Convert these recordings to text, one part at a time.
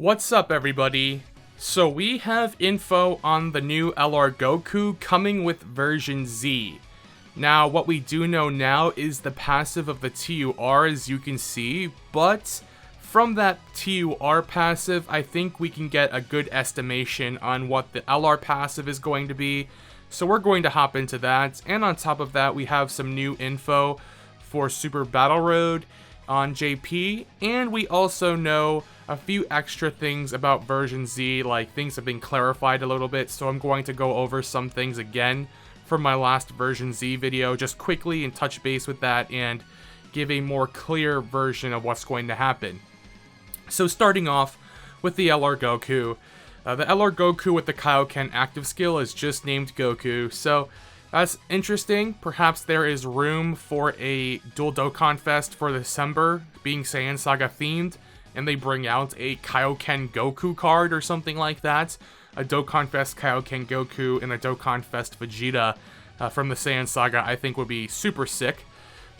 What's up, everybody? So we have info on the new LR Goku coming with version Z. Now, what we do know now is the passive of the TUR, as you can see, but from that TUR passive, I think we can get a good estimation on what the LR passive is going to be. So we're going to hop into that, and on top of that, we have some new info for Super Battle Road on JP, and we also know a few extra things about version Z, like things have been clarified a little bit, so I'm going to go over some things again from my last version Z video, just quickly and touch base with that and give a more clear version of what's going to happen. So starting off with the LR Goku, the LR Goku with the Kaioken active skill is just named Goku, so that's interesting. Perhaps there is room for a dual Dokkan Fest for December, being Saiyan Saga themed, and they bring out a Kaioken Goku card or something like that. A Dokkan Fest Kaioken Goku and a Dokkan Fest Vegeta from the Saiyan Saga I think would be super sick,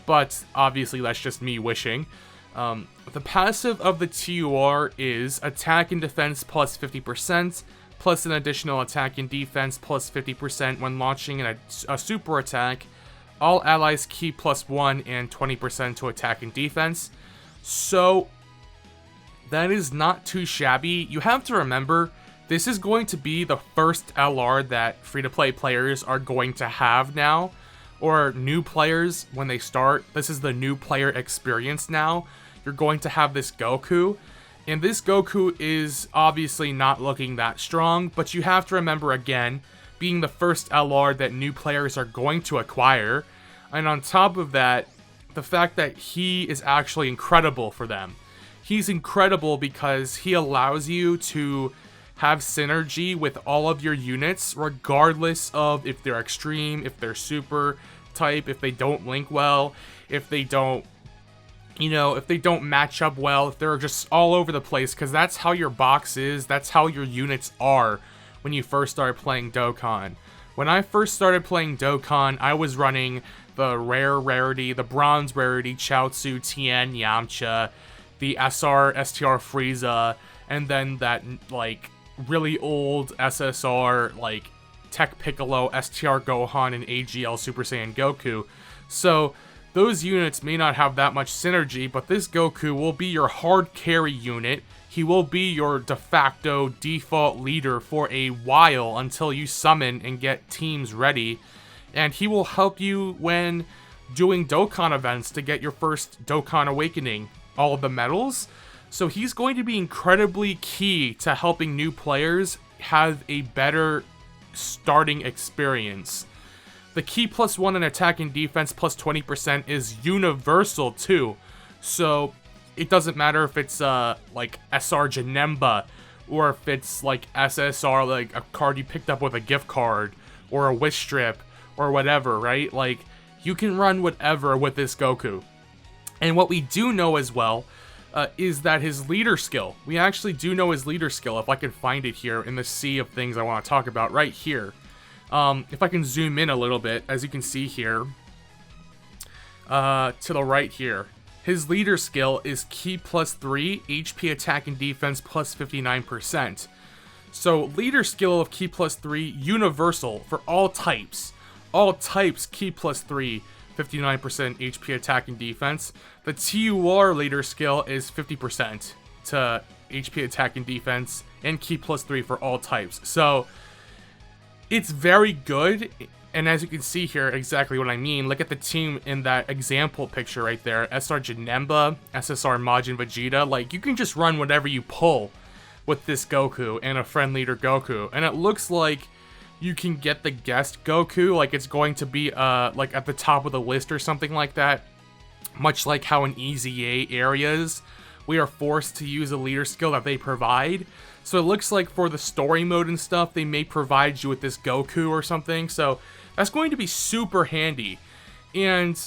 but obviously that's just me wishing. The passive of the TUR is attack and defense plus 50%, plus an additional attack and defense plus 50% when launching a super attack. All allies key plus 1 and 20% to attack and defense. So that is not too shabby. You have to remember, this is going to be the first LR that free-to-play players are going to have now, or new players when they start. This is the new player experience now. You're going to have this Goku, and this Goku is obviously not looking that strong, but you have to remember, again, being the first LR that new players are going to acquire, and on top of that, the fact that he is actually incredible for them. He's incredible because he allows you to have synergy with all of your units, regardless of if they're extreme, if they're super type, if they don't link well, if they don't, if they don't match up well, if they're just all over the place, because that's how your box is, that's how your units are when you first start playing Dokkan. When I first started playing Dokkan, I was running the rarity, the bronze rarity, Chaozu, Tien, Yamcha, the SR, STR Frieza, and then that, really old SSR, Tech Piccolo, STR Gohan, and AGL Super Saiyan Goku. So those units may not have that much synergy, but this Goku will be your hard carry unit. He will be your de facto default leader for a while until you summon and get teams ready. And he will help you when doing Dokkan events to get your first Dokkan Awakening, all of the medals. So he's going to be incredibly key to helping new players have a better starting experience. The key plus 1 in attack and defense plus 20% is universal too. So it doesn't matter if it's like SR Janemba, or if it's like SSR, like a card you picked up with a gift card, or a wish strip, or whatever, right? Like, you can run whatever with this Goku. And what we do know as well is that his leader skill, we actually do know his leader skill, if I can find it here in the sea of things I want to talk about right here. If I can zoom in a little bit, as you can see here, to the right here, his leader skill is Ki plus 3, HP attack and defense plus 59%. So leader skill of Ki plus 3, universal for all types. All types Ki plus 3, 59% HP attack and defense. The TUR leader skill is 50% to HP attack and defense, and Ki plus 3 for all types. So it's very good, and as you can see here, exactly what I mean. Look at the team in that example picture right there. SR Janemba, SSR Majin Vegeta. Like, you can just run whatever you pull with this Goku and a friend leader Goku, and it looks like you can get the guest Goku, like it's going to be like at the top of the list or something like that. Much like how in EZA areas, we are forced to use a leader skill that they provide. So it looks like for the story mode and stuff, they may provide you with this Goku or something. So that's going to be super handy. And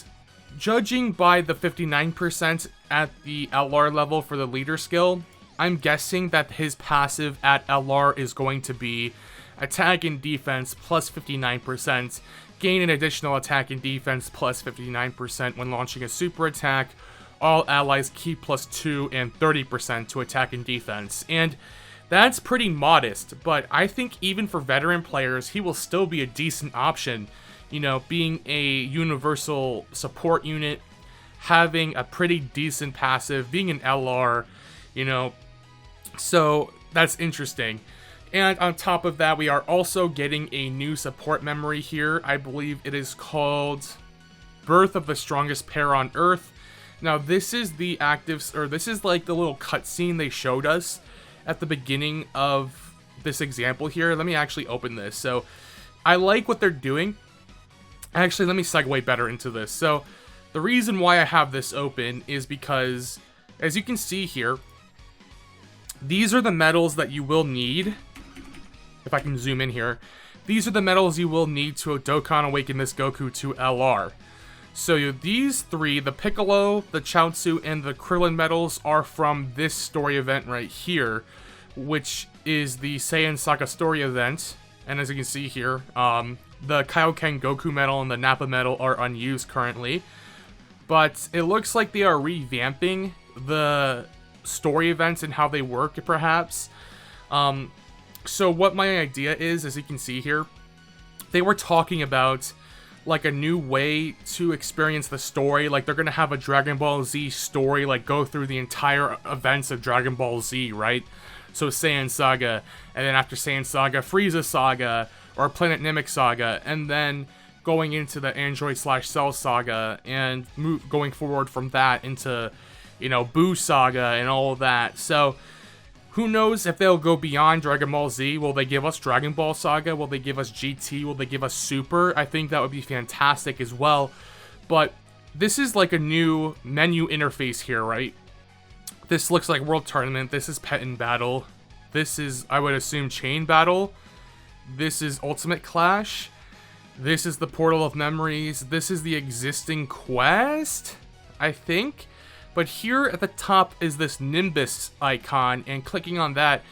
judging by the 59% at the LR level for the leader skill, I'm guessing that his passive at LR is going to be attack and defense plus 59%, gain an additional attack and defense plus 59% when launching a super attack, all allies keep +2 and 30% to attack and defense. And that's pretty modest, but I think even for veteran players, he will still be a decent option. You know, being a universal support unit, having a pretty decent passive, being an LR, you know, so that's interesting. And on top of that, we are also getting a new support memory here. I believe it is called Birth of the Strongest Pair on Earth. Now, this is the active, or this is like the little cutscene they showed us at the beginning of this example here. Let me actually open this. So, I like what they're doing. Actually, let me segue better into this. So, the reason why I have this open is because, as you can see here, these are the medals that you will need. If I can zoom in here. These are the medals you will need to Dokkan Awaken this Goku to LR. So these three, the Piccolo, the Chaozu, and the Krillin medals are from this story event right here, which is the Saiyan Saga story event. And as you can see here, the Kaioken Goku medal and the Nappa medal are unused currently. But it looks like they are revamping the story events and how they work, perhaps. So what my idea is, as you can see here, they were talking about like a new way to experience the story. Like they're gonna have a Dragon Ball Z story, like go through the entire events of Dragon Ball Z, right? So Saiyan Saga, and then after Saiyan Saga, Frieza Saga, or Planet Namek Saga, and then going into the Android/Cell Saga, and going forward from that into, you know, Boo Saga and all of that. So who knows if they'll go beyond Dragon Ball Z? Will they give us Dragon Ball Saga? Will they give us GT? Will they give us Super? I think that would be fantastic as well. But this is like a new menu interface here, right? This looks like World Tournament. This is Pet and Battle. This is, I would assume, Chain Battle. This is Ultimate Clash. This is the Portal of Memories. This is the existing quest, I think. But here at the top is this Nimbus icon, and clicking on that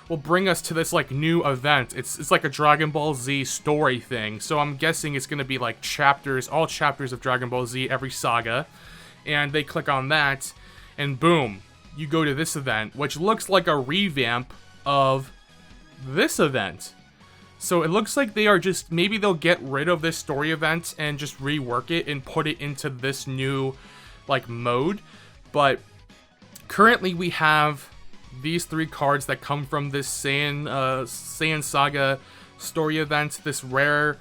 will bring us to this like new event. It's like a Dragon Ball Z story thing. So I'm guessing it's going to be like chapters, all chapters of Dragon Ball Z, every saga. And they click on that, and boom, you go to this event, which looks like a revamp of this event. So it looks like they are just, maybe they'll get rid of this story event and just rework it and put it into this new like mode. But currently we have these three cards that come from this Saiyan Saga story event, this rare,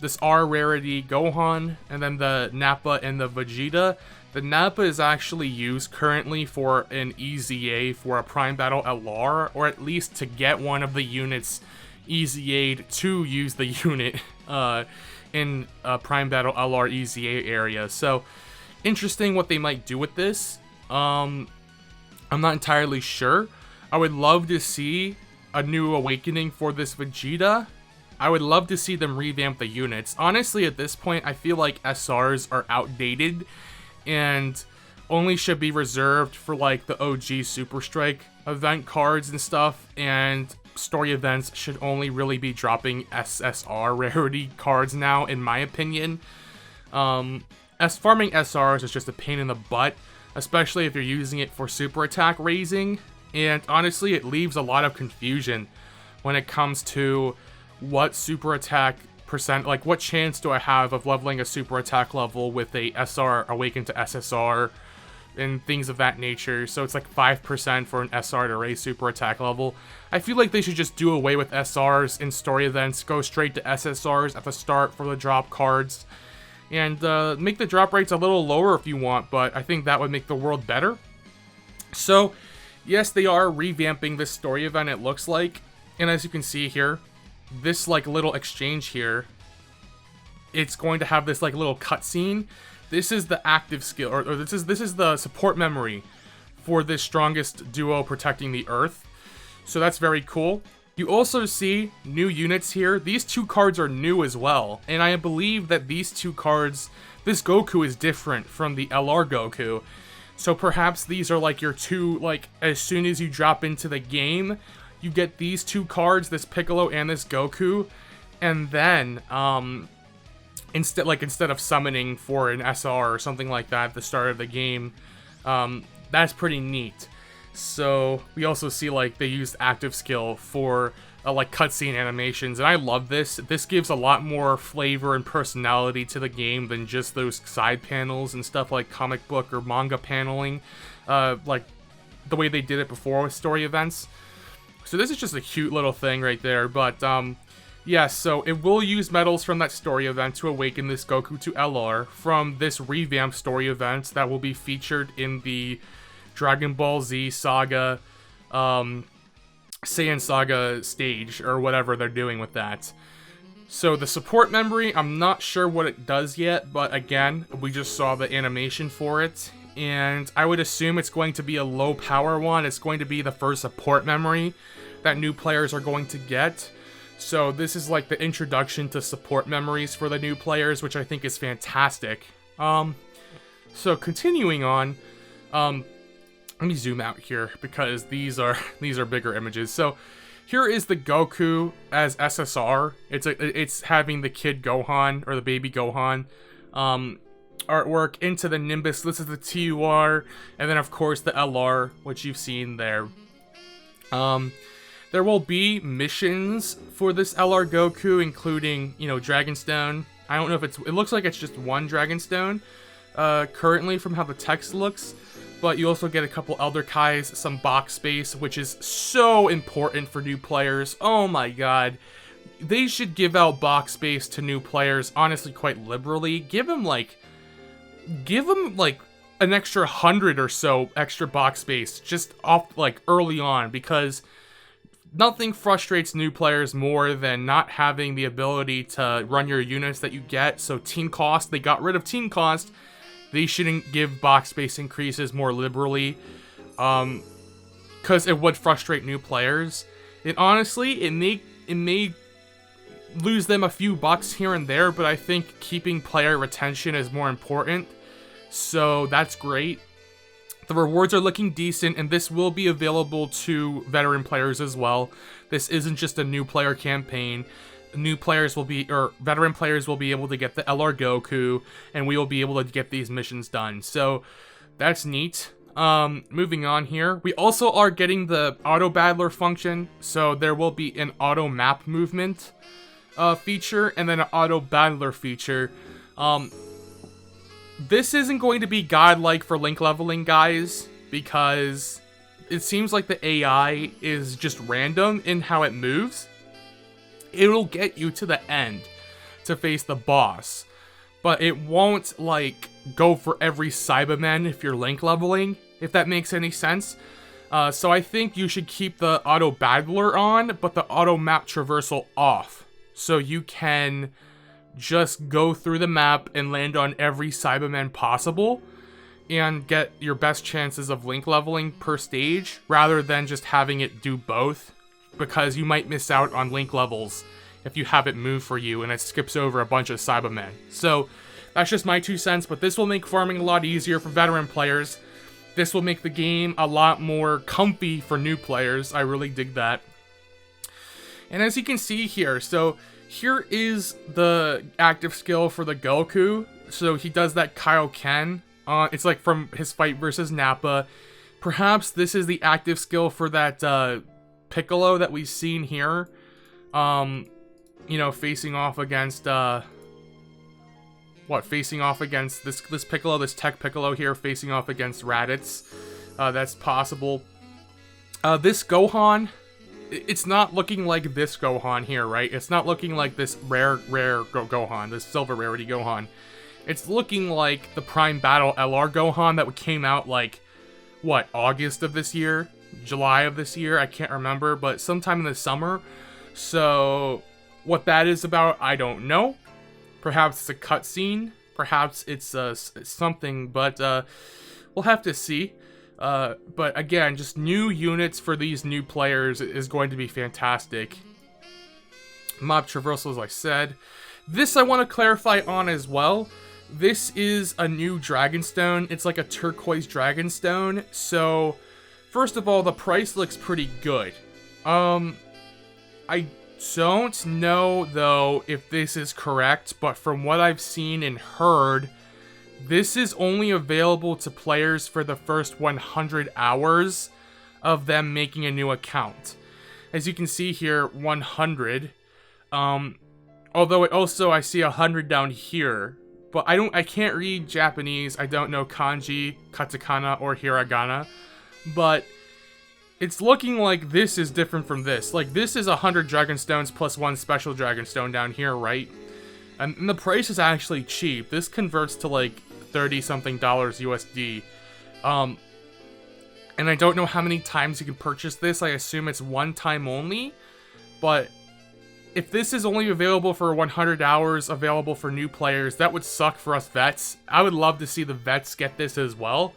this R rarity Gohan, and then the Nappa and the Vegeta. The Nappa is actually used currently for an EZA for a Prime Battle LR, or at least to get one of the units EZA'd to use the unit in Prime Battle LR EZA area. So interesting what they might do with this. I'm not entirely sure. I would love to see a new awakening for this Vegeta. I would love to see them revamp the units. Honestly, at this point, I feel like SRs are outdated and only should be reserved for like the OG Super Strike event cards and stuff, and story events should only really be dropping SSR rarity cards now, in my opinion. Farming SRs is just a pain in the butt, especially if you're using it for super attack raising, and honestly it leaves a lot of confusion when it comes to what super attack percent, like what chance do I have of leveling a super attack level with a SR awakened to SSR and things of that nature. So it's like 5% for an SR to raise super attack level. I feel like they should just do away with SRs in story events, go straight to SSRs at the start for the drop cards, and make the drop rates a little lower if you want, but I think that would make the world better. So, yes, they are revamping this story event, it looks like, and as you can see here, this like little exchange here, it's going to have this like little cutscene. This is the active skill, or this is the support memory for this strongest duo protecting the Earth. So that's very cool. You also see new units here. These two cards are new as well, and I believe that these two cards, this Goku is different from the LR Goku. So perhaps these are like your two, like as soon as you drop into the game, you get these two cards, this Piccolo and this Goku, and then instead of summoning for an SR or something like that at the start of the game. That's pretty neat. So we also see like they used active skill for like cutscene animations, and I love this. This gives a lot more flavor and personality to the game than just those side panels and stuff like comic book or manga paneling, like the way they did it before with story events. So this is just a cute little thing right there, but yeah, so it will use medals from that story event to awaken this Goku to LR from this revamped story event that will be featured in the Dragon Ball Z Saga, Saiyan Saga stage, or whatever they're doing with that. So the support memory, I'm not sure what it does yet, but again, we just saw the animation for it, and I would assume it's going to be a low power one. It's going to be the first support memory that new players are going to get. So this is like the introduction to support memories for the new players, which I think is fantastic. So continuing on, let me zoom out here because these are bigger images. So here is the Goku as SSR. It's having the kid Gohan, or the baby Gohan, artwork into the Nimbus. This is the TUR, and then of course the LR, which you've seen there. There will be missions for this LR Goku, including, you know, Dragonstone. I don't know if it looks like it's just one Dragonstone, currently from how the text looks. But you also get a couple Elder Kais, some box space, which is so important for new players. Oh my god. They should give out box space to new players, honestly, quite liberally. Give them like an extra 100 or so extra box space just off, like, early on, because nothing frustrates new players more than not having the ability to run your units that you get. So team cost, they got rid of team cost. They shouldn't give box space increases more liberally, because it would frustrate new players. And honestly, it may lose them a few bucks here and there, but I think keeping player retention is more important. So that's great. The rewards are looking decent, and this will be available to veteran players as well. This isn't just a new player campaign. Veteran players will be able to get the LR Goku, and we will be able to get these missions done. So that's neat. Moving on here, we also are getting the auto battler function. So there will be an auto map movement feature, and then an auto battler feature. This isn't going to be godlike for link leveling, guys, because it seems like the AI is just random in how it moves. It'll get you to the end to face the boss, but it won't, like, go for every Cyberman if you're link leveling, if that makes any sense. So I think you should keep the auto battler on, but the auto map traversal off, so you can just go through the map and land on every Cyberman possible and get your best chances of link leveling per stage, rather than just having it do both, because you might miss out on link levels if you have it move for you and it skips over a bunch of Cybermen. So that's just my 2 cents, but this will make farming a lot easier for veteran players. This will make the game a lot more comfy for new players. I really dig that. And as you can see here, so here is the active skill for the Goku. So he does that Kaioken. It's like from his fight versus Nappa. Perhaps this is the active skill for that Piccolo that we've seen here. You know, facing off against facing off against this Piccolo, this Tech Piccolo here, facing off against Raditz. That's possible. This Gohan, it's not looking like this Gohan here, right? It's not looking like this rare Gohan, this silver rarity Gohan. It's looking like the Prime Battle LR Gohan that came out, like, what, August of this year? July of this year? I can't remember, but sometime in the summer. So what that is about, I don't know. Perhaps it's a cutscene. Perhaps it's something, but we'll have to see. But again, just new units for these new players is going to be fantastic. Mob traversal, as I said. This I want to clarify on as well. This is a new Dragonstone. It's like a turquoise Dragonstone. So, first of all, the price looks pretty good. I don't know, though, if this is correct, but from what I've seen and heard, this is only available to players for the first 100 hours of them making a new account. As you can see here, 100. Although it also, I see 100 down here. But I can't read Japanese. I don't know kanji, katakana, or hiragana. But it's looking like this is different from this. Like, this is 100 Dragon Stones plus 1 special Dragon Stone down here, right? And the price is actually cheap. This converts to like $30-something USD. And I don't know how many times you can purchase this. I assume it's one time only. But if this is only available for 100 hours, available for new players, that would suck for us vets. I would love to see the vets get this as well.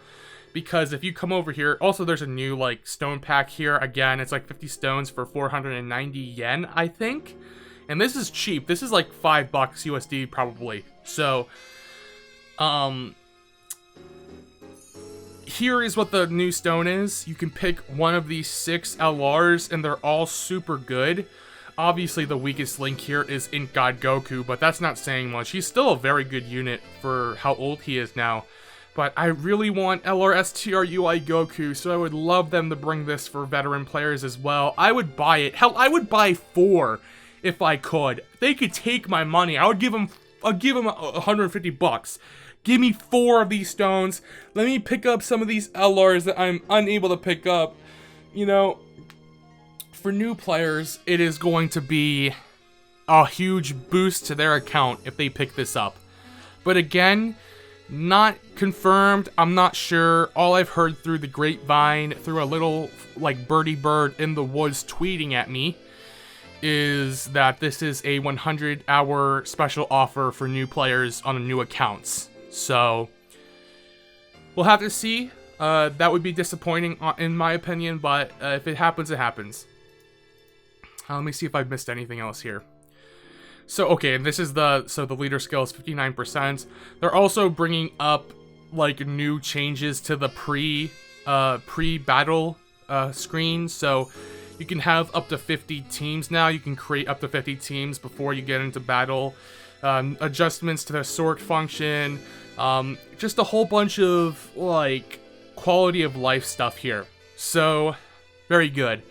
Because if you come over here, also there's a new like stone pack here. Again, it's like 50 stones for 490 yen, I think. And this is cheap. This is like $5 USD probably. So, here is what the new stone is. You can pick one of these 6 LRs and they're all super good. Obviously, the weakest link here is Ink God Goku, but that's not saying much. He's still a very good unit for how old he is now. But I really want LRSTRUI Goku, so I would love them to bring this for veteran players as well. I would buy it. Hell, I would buy 4 if I could. They could take my money. I'll give them $150. Give me 4 of these stones. Let me pick up some of these LRs that I'm unable to pick up. You know, for new players, it is going to be a huge boost to their account if they pick this up. But again, not confirmed. I'm not sure. All I've heard through the grapevine, through a little like birdie bird in the woods tweeting at me, is that this is a 100-hour special offer for new players on new accounts. So we'll have to see. That would be disappointing in my opinion, but if it happens, it happens. Let me see if I've missed anything else here. So, okay, and this is the leader skill is 59%. They're also bringing up, like, new changes to the pre-battle screen. So, you can have up to 50 teams now. You can create up to 50 teams before you get into battle. Adjustments to the sort function. Just a whole bunch of, like, quality of life stuff here. So, very good.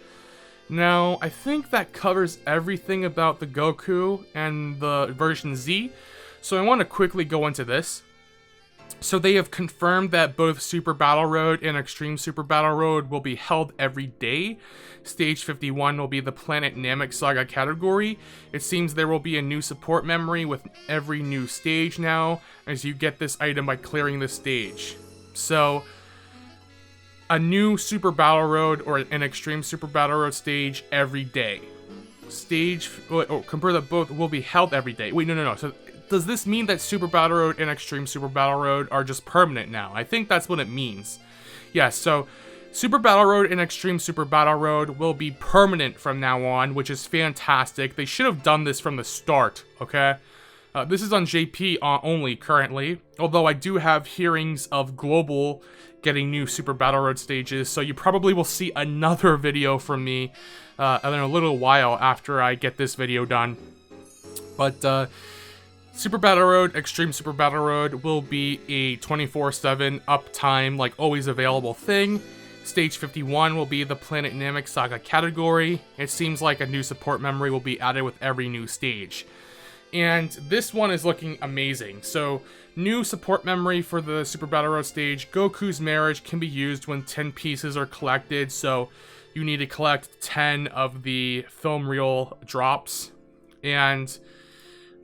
Now, I think that covers everything about the Goku and the version Z, so I want to quickly go into this. So they have confirmed that both Super Battle Road and Extreme Super Battle Road will be held every day. Stage 51 will be the Planet Namek Saga category. It seems there will be a new support memory with every new stage now, as you get this item by clearing the stage. So a new Super Battle Road or an Extreme Super Battle Road stage every day. Compare that both will be held every day. Wait, no. So does this mean that Super Battle Road and Extreme Super Battle Road are just permanent now? I think that's what it means. Yes, so Super Battle Road and Extreme Super Battle Road will be permanent from now on, which is fantastic. They should have done this from the start, okay? This is on JP only currently, although I do have hearings of Global getting new Super Battle Road stages, so you probably will see another video from me in a little while after I get this video done. But Super Battle Road, Extreme Super Battle Road will be a 24/7 uptime, like always available thing. Stage 51 will be the Planet Namek Saga category. It seems like a new support memory will be added with every new stage. And this one is looking amazing. So, new support memory for the Super Battle Road stage. Goku's marriage can be used when 10 pieces are collected. So, you need to collect 10 of the film reel drops. And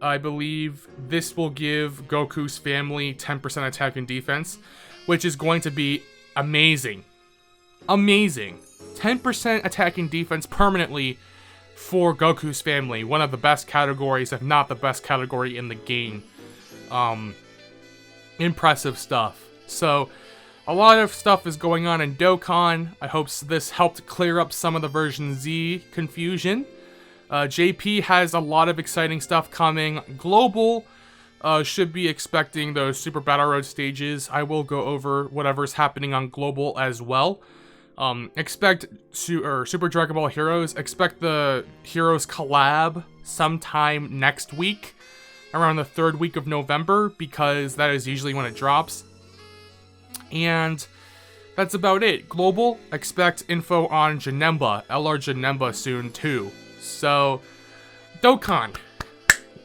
I believe this will give Goku's family 10% attack and defense, which is going to be amazing. Amazing. 10% attack and defense permanently for Goku's family. One of the best categories, if not the best category in the game. Impressive stuff. So, a lot of stuff is going on in Dokkan. I hope this helped clear up some of the version Z confusion. JP has a lot of exciting stuff coming. Global should be expecting those Super Battle Road stages. I will go over whatever's happening on Global as well. Expect Super Dragon Ball Heroes. Expect the Heroes collab sometime next week, around the 3rd week of November, because that is usually when it drops. And that's about it. Global, expect info on Janemba, LR Janemba soon too. So, Dokkan.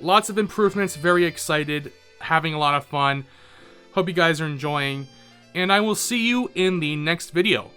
Lots of improvements, very excited, having a lot of fun. Hope you guys are enjoying, and I will see you in the next video.